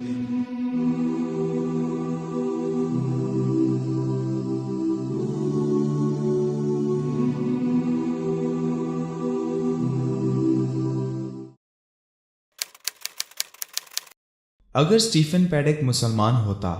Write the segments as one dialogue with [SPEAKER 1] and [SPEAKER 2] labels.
[SPEAKER 1] اگر Stephen Paddock مسلمان ہوتا۔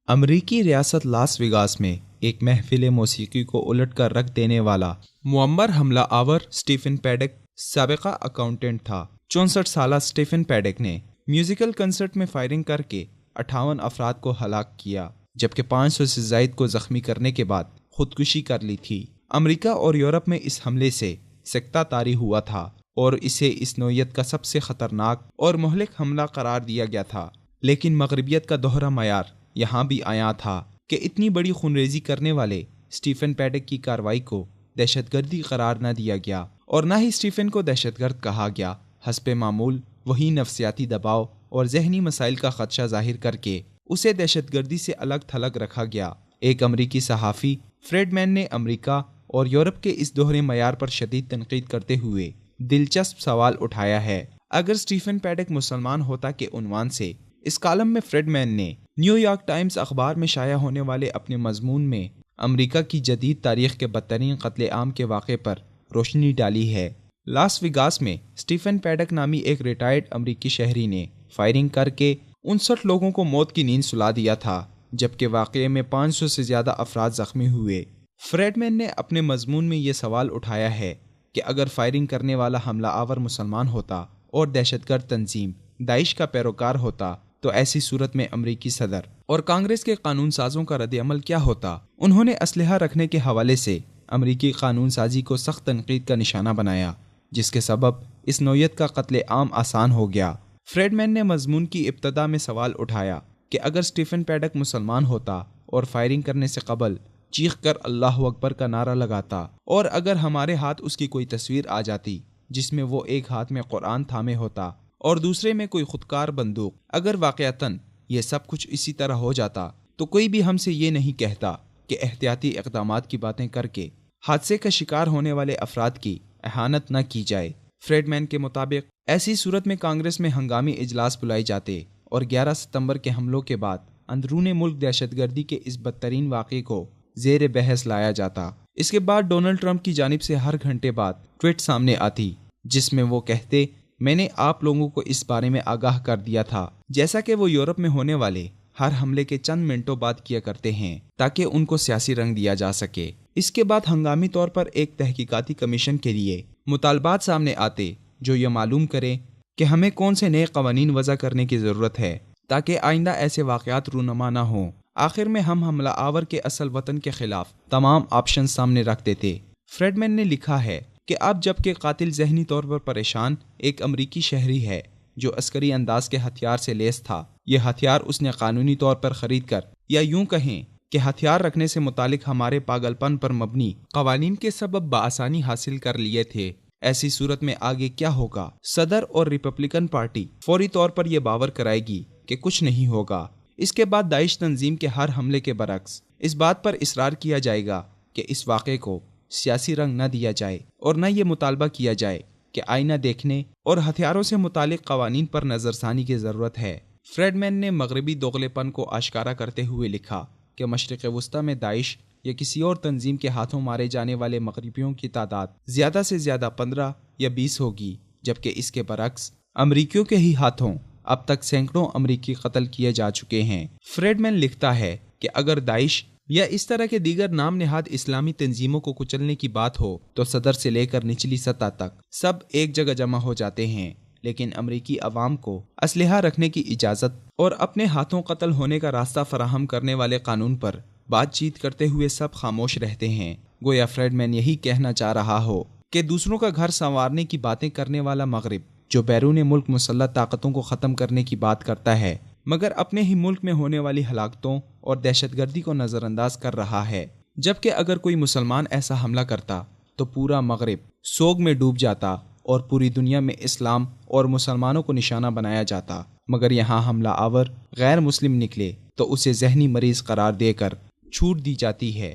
[SPEAKER 1] امریکی ریاست لاس ویگاس میں ایک محفل موسیقی کو الٹ کر رکھ دینے والا معمر حملہ آور اسٹیفن پیڈک سابقہ اکاؤنٹنٹ تھا۔ 64 سالہ اسٹیفن پیڈک نے میوزیکل کنسرٹ میں فائرنگ کر کے 58 افراد کو ہلاک کیا، جبکہ 500 سے زائد کو زخمی کرنے کے بعد خودکشی کر لی تھی۔ امریکہ اور یورپ میں اس حملے سے سکتہ طاری ہوا تھا اور اسے اس نوعیت کا سب سے خطرناک اور مہلک حملہ قرار دیا گیا تھا، لیکن مغربیت کا دوہرا معیار یہاں بھی آیا تھا کہ اتنی بڑی خونریزی کرنے والے اسٹیفن پیڈک کی کارروائی کو دہشت گردی قرار نہ دیا گیا اور نہ ہی اسٹیفن کو دہشت گرد کہا گیا۔ حسب معمول وہی نفسیاتی دباؤ اور ذہنی مسائل کا خدشہ ظاہر کر کے اسے دہشت گردی سے الگ تھلگ رکھا گیا۔ ایک امریکی صحافی فریڈ مین نے امریکہ اور یورپ کے اس دوہرے معیار پر شدید تنقید کرتے ہوئے دلچسپ سوال اٹھایا ہے۔ اگر اسٹیفن پیڈک مسلمان ہوتا کے عنوان سے اس کالم میں فریڈ مین نے نیو یارک ٹائمز اخبار میں شائع ہونے والے اپنے مضمون میں امریکہ کی جدید تاریخ کے بدترین قتل عام کے واقعے پر روشنی ڈالی ہے۔ لاس ویگاس میں اسٹیفن پیڈک نامی ایک ریٹائرڈ امریکی شہری نے فائرنگ کر کے 59 لوگوں کو موت کی نیند سلا دیا تھا، جبکہ واقعے میں 500 سے زیادہ افراد زخمی ہوئے۔ فریڈ مین نے اپنے مضمون میں یہ سوال اٹھایا ہے کہ اگر فائرنگ کرنے والا حملہ آور مسلمان ہوتا اور دہشت گرد تنظیم داعش کا پیروکار ہوتا تو ایسی صورت میں امریکی صدر اور کانگریس کے قانون سازوں کا رد عمل کیا ہوتا؟ انہوں نے اسلحہ رکھنے کے حوالے سے امریکی قانون سازی کو سخت تنقید کا نشانہ بنایا، جس کے سبب اس نوعیت کا قتل عام آسان ہو گیا۔ فریڈ مین نے مضمون کی ابتدا میں سوال اٹھایا کہ اگر اسٹیفن پیڈک مسلمان ہوتا اور فائرنگ کرنے سے قبل چیخ کر اللہ اکبر کا نعرہ لگاتا، اور اگر ہمارے ہاتھ اس کی کوئی تصویر آ جاتی جس میں وہ ایک ہاتھ میں قرآن تھامے ہوتا اور دوسرے میں کوئی خودکار بندوق، اگر واقعتاً یہ سب کچھ اسی طرح ہو جاتا تو کوئی بھی ہم سے یہ نہیں کہتا کہ احتیاطی اقدامات کی باتیں کر کے حادثے کا شکار ہونے والے افراد کی اہانت نہ کی جائے۔ فریڈ مین کے مطابق ایسی صورت میں کانگریس میں ہنگامی اجلاس بلائے جاتے اور 11 ستمبر کے حملوں کے بعد اندرون ملک دہشت گردی کے اس بدترین واقعے کو زیر بحث لایا جاتا۔ اس کے بعد ڈونلڈ ٹرمپ کی جانب سے ہر گھنٹے بعد ٹویٹ سامنے آتی جس میں وہ کہتے، میں نے آپ لوگوں کو اس بارے میں آگاہ کر دیا تھا، جیسا کہ وہ یورپ میں ہونے والے ہر حملے کے چند منٹوں بعد کیا کرتے ہیں، تاکہ ان کو سیاسی رنگ دیا جا سکے۔ اس کے بعد ہنگامی طور پر ایک تحقیقاتی کمیشن کے لیے مطالبات سامنے آتے جو یہ معلوم کرے کہ ہمیں کون سے نئے قوانین وضع کرنے کی ضرورت ہے تاکہ آئندہ ایسے واقعات رونما نہ ہوں۔ آخر میں ہم حملہ آور کے اصل وطن کے خلاف تمام آپشن سامنے رکھ دیتے۔ فریڈ مین نے لکھا ہے کہ اب جب کہ قاتل ذہنی طور پر پریشان ایک امریکی شہری ہے جو عسکری انداز کے ہتھیار سے لیس تھا، یہ ہتھیار اس نے قانونی طور پر خرید کر، یا یوں کہیں کہ ہتھیار رکھنے سے متعلق ہمارے پاگل پن پر مبنی قوانین کے سبب بآسانی حاصل کر لیے تھے۔ ایسی صورت میں آگے کیا ہوگا؟ صدر اور ریپبلکن پارٹی فوری طور پر یہ باور کرائے گی کہ کچھ نہیں ہوگا۔ اس کے بعد داعش تنظیم کے ہر حملے کے برعکس اس بات پر اصرار کیا جائے گا کہ اس واقعے کو سیاسی رنگ نہ دیا جائے اور نہ یہ مطالبہ کیا جائے کہ آئینہ دیکھنے اور ہتھیاروں سے متعلق قوانین پر نظر ثانی کی ضرورت ہے۔ فریڈ مین نے مغربی دوغلے پن کو آشکارا کرتے ہوئے لکھا کہ مشرق وسطی میں داعش یا کسی اور تنظیم کے ہاتھوں مارے جانے والے مغربیوں کی تعداد زیادہ سے زیادہ 15 یا 20 ہوگی، جبکہ اس کے برعکس امریکیوں کے ہی ہاتھوں اب تک سینکڑوں امریکی قتل کیے جا چکے ہیں۔ فریڈ مین لکھتا ہے کہ اگر داعش یا اس طرح کے دیگر نام نہاد اسلامی تنظیموں کو کچلنے کی بات ہو تو صدر سے لے کر نچلی سطح تک سب ایک جگہ جمع ہو جاتے ہیں، لیکن امریکی عوام کو اسلحہ رکھنے کی اجازت اور اپنے ہاتھوں قتل ہونے کا راستہ فراہم کرنے والے قانون پر بات چیت کرتے ہوئے سب خاموش رہتے ہیں۔ گویا فریڈ مین یہی کہنا چاہ رہا ہو کہ دوسروں کا گھر سنوارنے کی باتیں کرنے والا مغرب، جو بیرون ملک مسلح طاقتوں کو ختم کرنے کی بات کرتا ہے مگر اپنے ہی ملک میں ہونے والی ہلاکتوں اور دہشت گردی کو نظر انداز کر رہا ہے، جبکہ اگر کوئی مسلمان ایسا حملہ کرتا تو پورا مغرب سوگ میں ڈوب جاتا اور پوری دنیا میں اسلام اور مسلمانوں کو نشانہ بنایا جاتا، مگر یہاں حملہ آور غیر مسلم نکلے تو اسے ذہنی مریض قرار دے کر چھوٹ دی جاتی ہے۔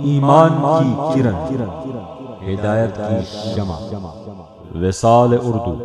[SPEAKER 2] ایمان کی کرن، ہدایت کی شمع، وصال اردو۔